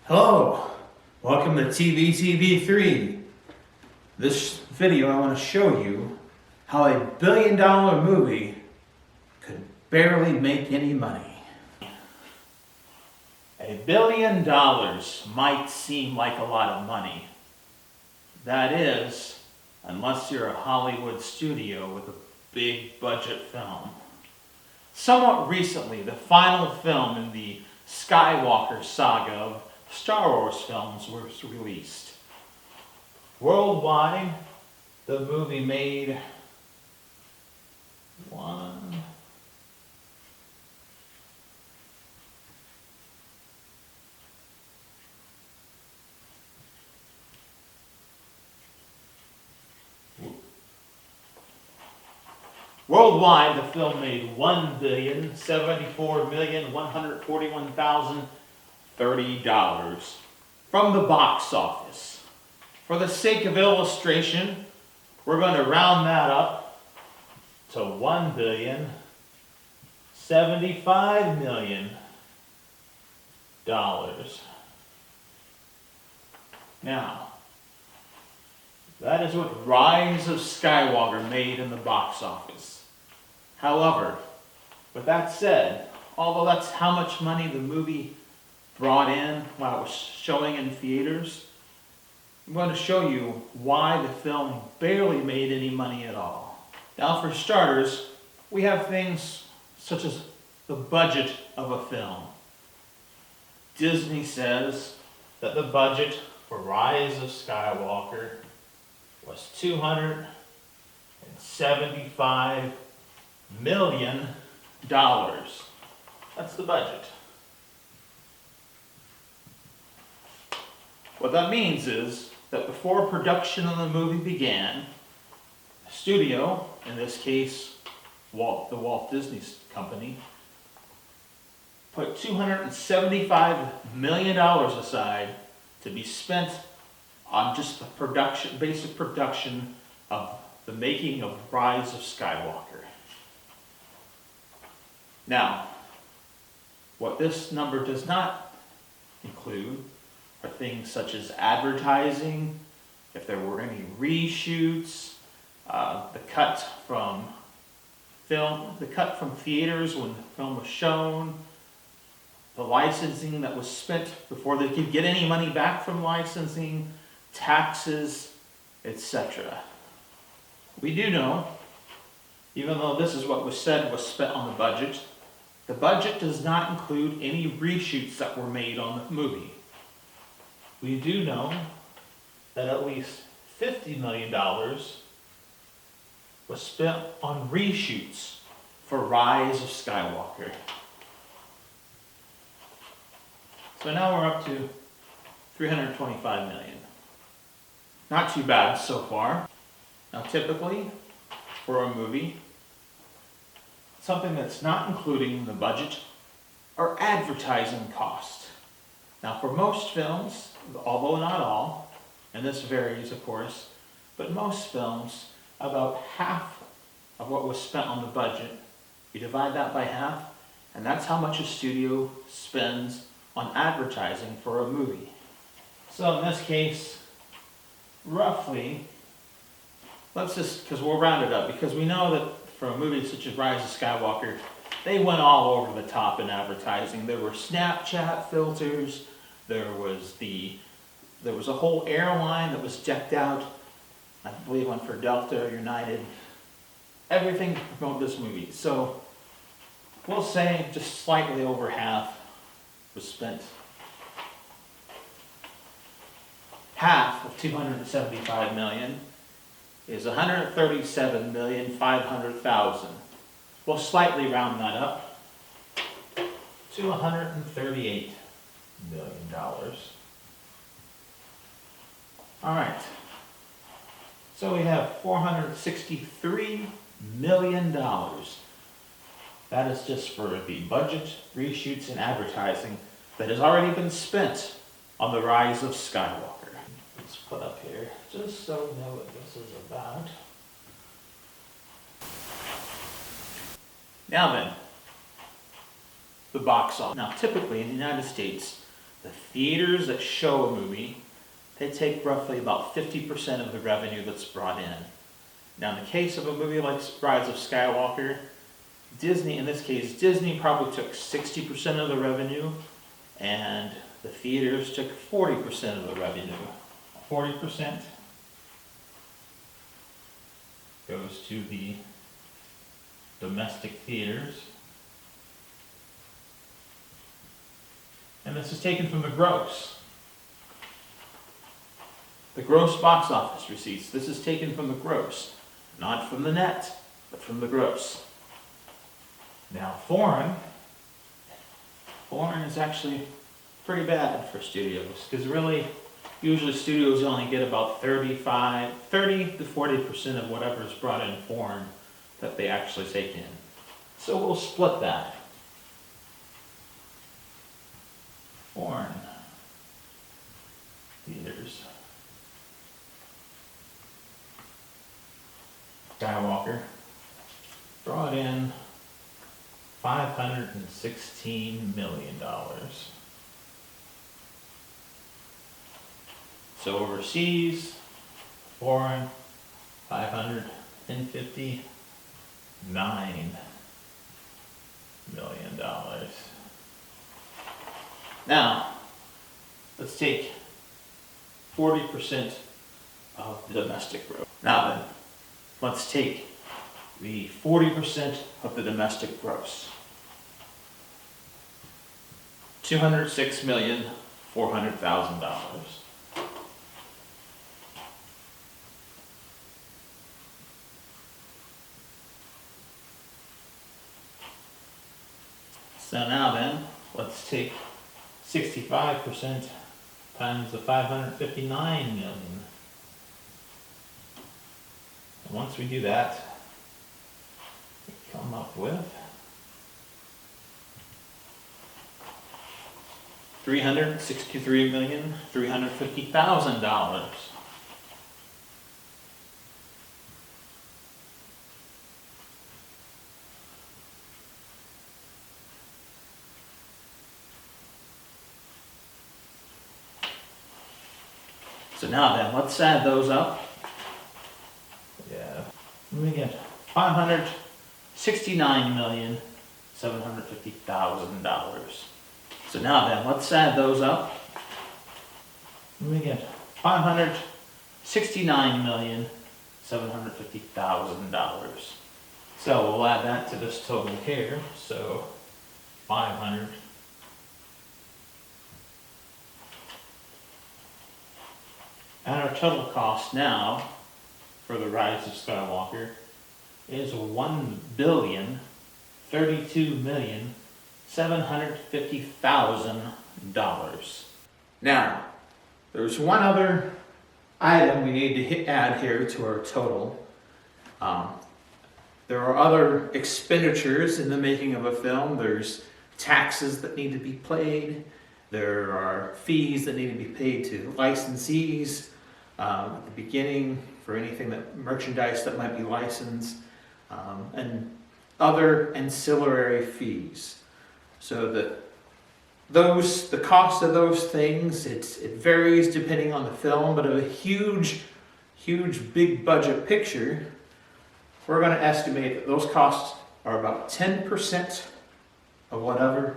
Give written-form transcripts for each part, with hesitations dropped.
Hello, welcome to TV3. This video I want to show you how a billion-dollar movie could barely make any money. $1 billion might seem like a lot of money. That is, unless you're a Hollywood studio with a big budget film. Somewhat recently, the final film in the Skywalker saga of Star Wars films was released. Worldwide, the movie made Worldwide, the film made $1,074,141,030 from the box office. For the sake of illustration, we're going to round that up to $1,075,000,000. Now, that is what Rise of Skywalker made in the box office. However, with that said, although that's how much money the movie brought in while it was showing in theaters, I'm going to show you why the film barely made any money at all. Now, for starters, we have things such as the budget of a film. Disney says that the budget for Rise of Skywalker was $275 million. That's the budget. What that means is that before production of the movie began, the studio, in this case the Walt Disney Company, put $275 million aside to be spent on just the basic production of the making of Rise of Skywalker. Now, what this number does not include are things such as advertising, if there were any reshoots, the cut from theaters when the film was shown, the licensing that was spent before they could get any money back from licensing, taxes, etc. We do know, even though this is what was said was spent on the budget does not include any reshoots that were made on the movie. We do know that at least $50 million was spent on reshoots for Rise of Skywalker. So now we're up to $325 million. Not too bad so far. Now typically, for a movie, something that's not including the budget are advertising costs. Now for most films, although not all, and this varies of course, but most films, about half of what was spent on the budget, you divide that by half, and that's how much a studio spends on advertising for a movie. So in this case, roughly, because we'll round it up, because we know that for a movie such as Rise of Skywalker, they went all over the top in advertising. There were Snapchat filters, there was a whole airline that was decked out, I believe one for Delta or United, everything to promote this movie. So we'll say just slightly over half was spent. Half of $275 million is $137,500,000. We'll slightly round that up to $138 million. All right. So we have $463 million. That is just for the budget, reshoots, and advertising that has already been spent on the Rise of Skywalker. Let's put up here, just so we know what this is about. Now then, the box office. Now typically in the United States, The theaters that show a movie, they take roughly about 50% of the revenue that's brought in. Now, in the case of a movie like Rise of Skywalker, Disney, in this case, Disney probably took 60% of the revenue, and the theaters took 40% of the revenue. 40% goes to the domestic theaters. And this is taken from the gross. The gross box office receipts. This is taken from the gross. Not from the net, but from the gross. Now, foreign is actually pretty bad for studios, because really, usually studios only get about 30 to 40% of whatever is brought in foreign that they actually take in. So we'll split that. Foreign theaters. Skywalker brought in $516 million. So overseas, foreign, $559 million. Now, let's take 40% of the domestic growth. Now then, let's take the 40% of the domestic gross. $206,400,000. So now then, let's take 65% times the 559 million. And once we do that, we come up with $363,350,000. So now then, let's add those up. Yeah, we get $569,750,000. So now then, let's add those up. We get $569,750,000. So we'll add that to this total here. So 500. And our total cost now for the Rise of Skywalker is $1,032,750,000. Now, there's one other item we need to add here to our total. There are other expenditures in the making of a film. There's taxes that need to be paid. There are fees that need to be paid to licensees at the beginning for anything merchandise that might be licensed, and other ancillary fees. So the cost of those things, it varies depending on the film, but of a huge big budget picture, we're going to estimate that those costs are about 10% of whatever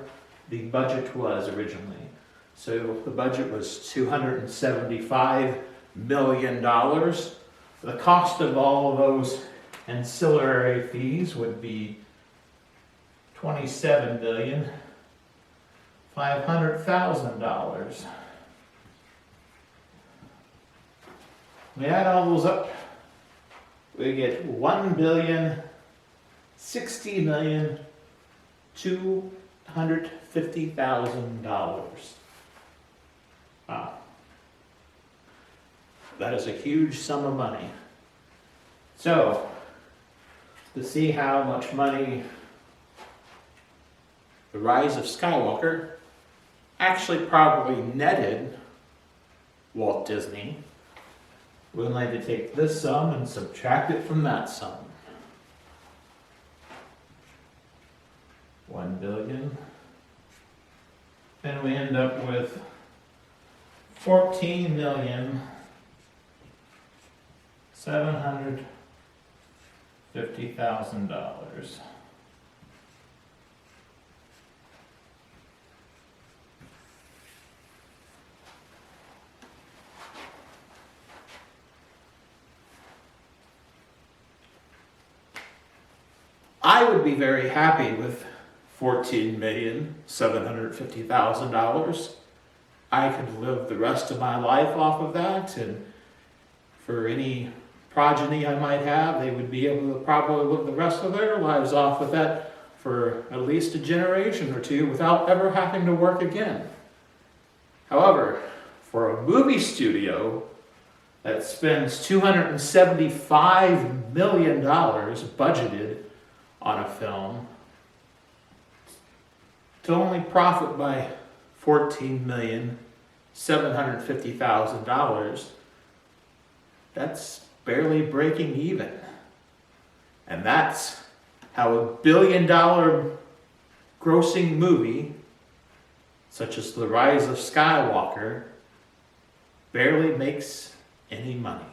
the budget was originally. So the budget was $275 million. The cost of all of those ancillary fees would be $27,500,000. We add all those up, we get $1,060,250,000. Wow. That is a huge sum of money. So, to see how much money the Rise of Skywalker actually probably netted Walt Disney, we'll need to take this sum and subtract it from that sum. 1 billion. And we end up with $14,750,000. I would be very happy with $14,750,000. I could live the rest of my life off of that, and for any progeny I might have, they would be able to probably live the rest of their lives off with that for at least a generation or two without ever having to work again. However, for a movie studio that spends $275 million budgeted on a film, to only profit by $14,750,000, that's barely breaking even. And that's how a billion-dollar grossing movie, such as The Rise of Skywalker, barely makes any money.